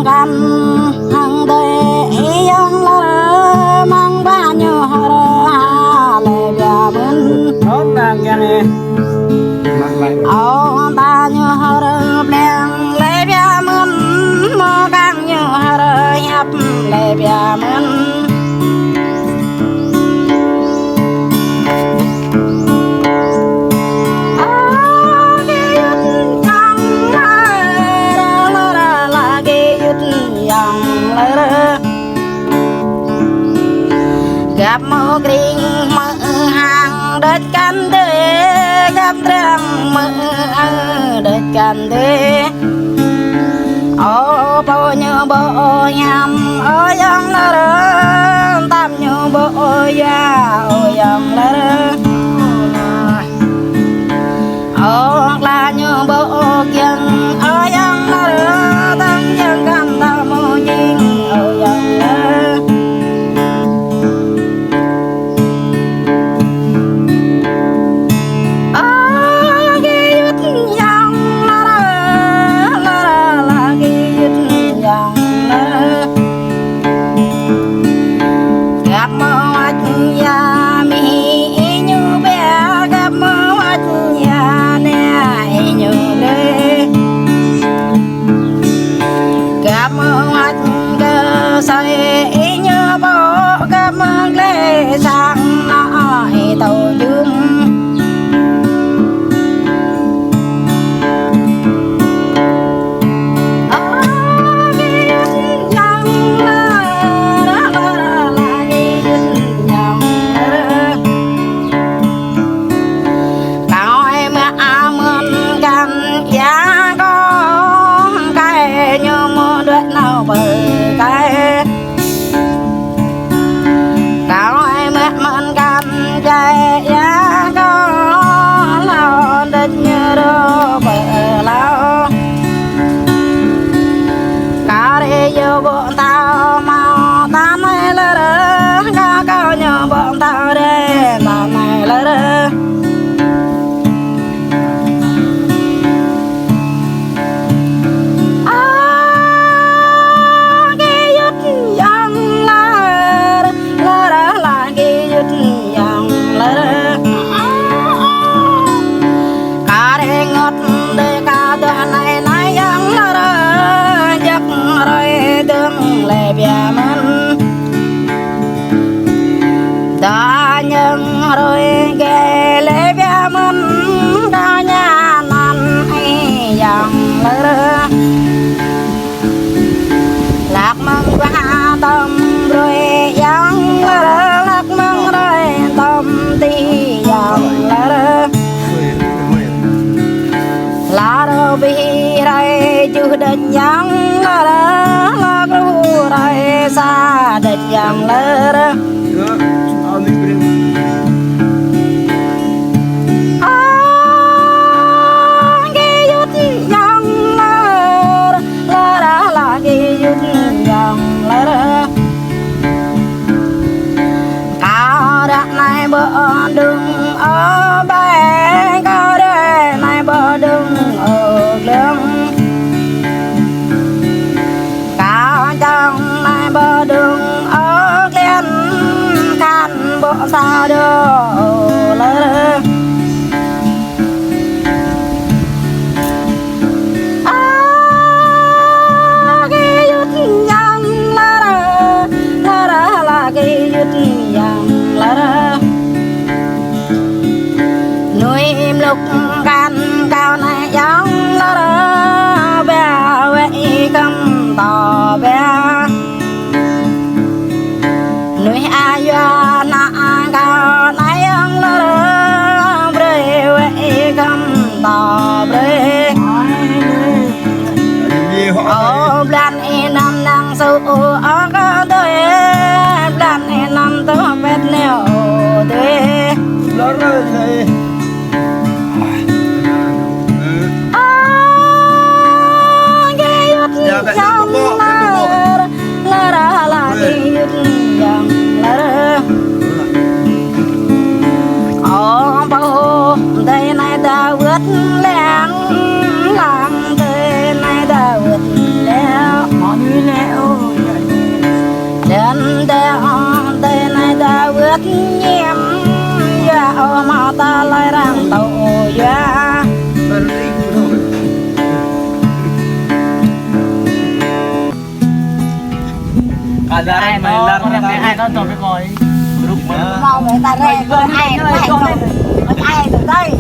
gan hằng đời yang la mang ba nhiêu hara lệ bia mơn hốt đang nghe nè ba nhiêu hara bèn lệ bia mơn mò gang nhiêu hara nhấp lệ bia mơn gặp mơ kinh mơ hàng đất can thế gặp răng mơ đất can thế ô bao nhiêu bộ nhằm ô yang la rơ tam nhiêu bộ ya ô yang la rơ ô la nhiêu bộ kiêng ô yang la rơ tam kiêng can ta mô nhìn ô yang la rơ sang nọ tàu dương rồi ghé lê bia mân đa nhà năn ai dòng lơ lạc măng qua tâm rồi yang lơ lạc măng rồi tâm ti dòng lơ lá đâu bi rồi chú định yang lơ lạc ru rồi xa định yang lơ bờ đường ở bên có đây này bờ đường ở lưng cả trong này bờ đường ở lên khăn bộ sao đưa lên cái yết yang la cái yết yang la lúc gan cao này giống nó đó bé vậy cầm tò bé nuôi ai do na cao này ông nó đó bé vậy cầm tò bé ô plan năm năng sâu ở có tôi plan năm tôi biết nèo tôi yang la la la yang la ông bao đây này đã vượt lẹn làm đây này đã vượt lẹn ai mà ai nó tôi phải coi lúc mà mau người ta đây có ai từ đây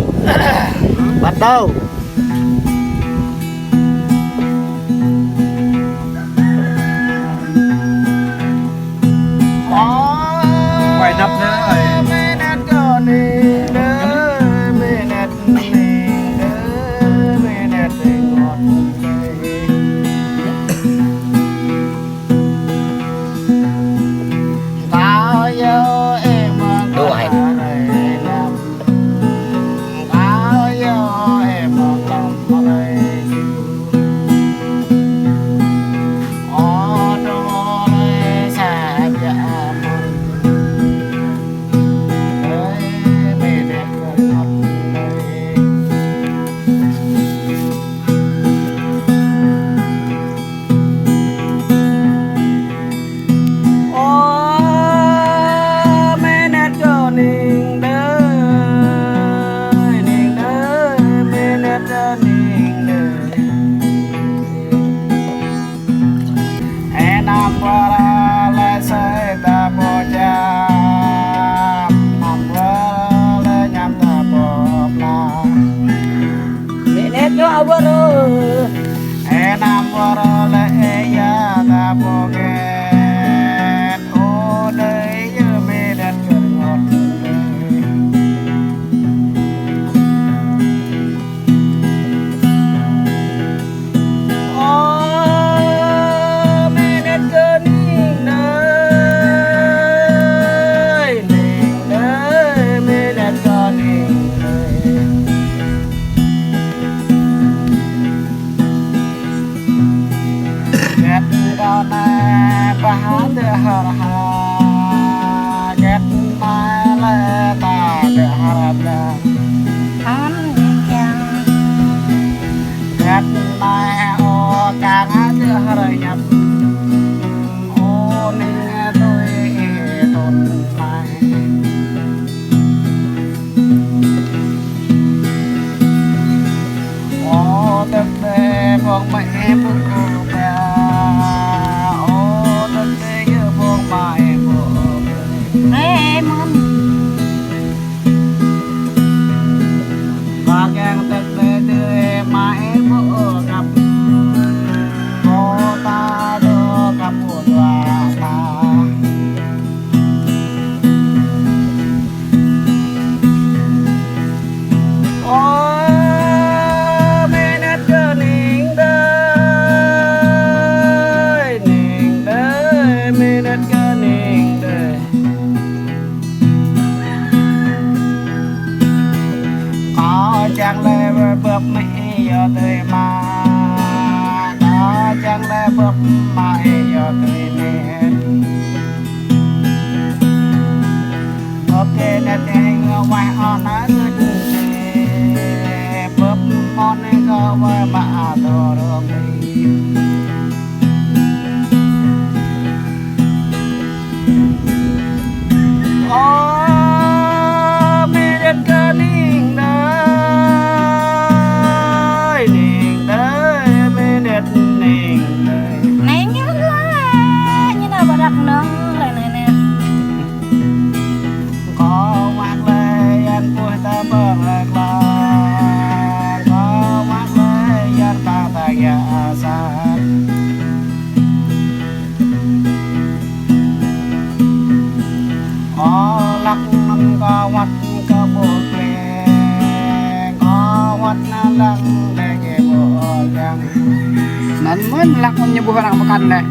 bắt đầu ngoài đập nữa rồi Nan lak menyembuh orang makan deh.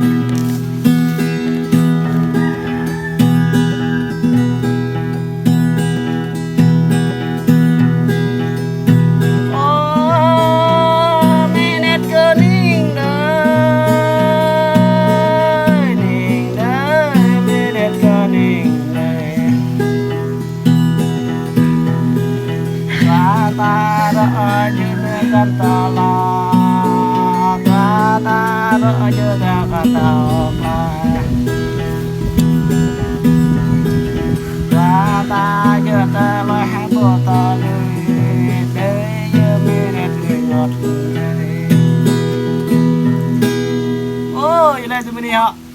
Ôi, đây tụi mình đi họ.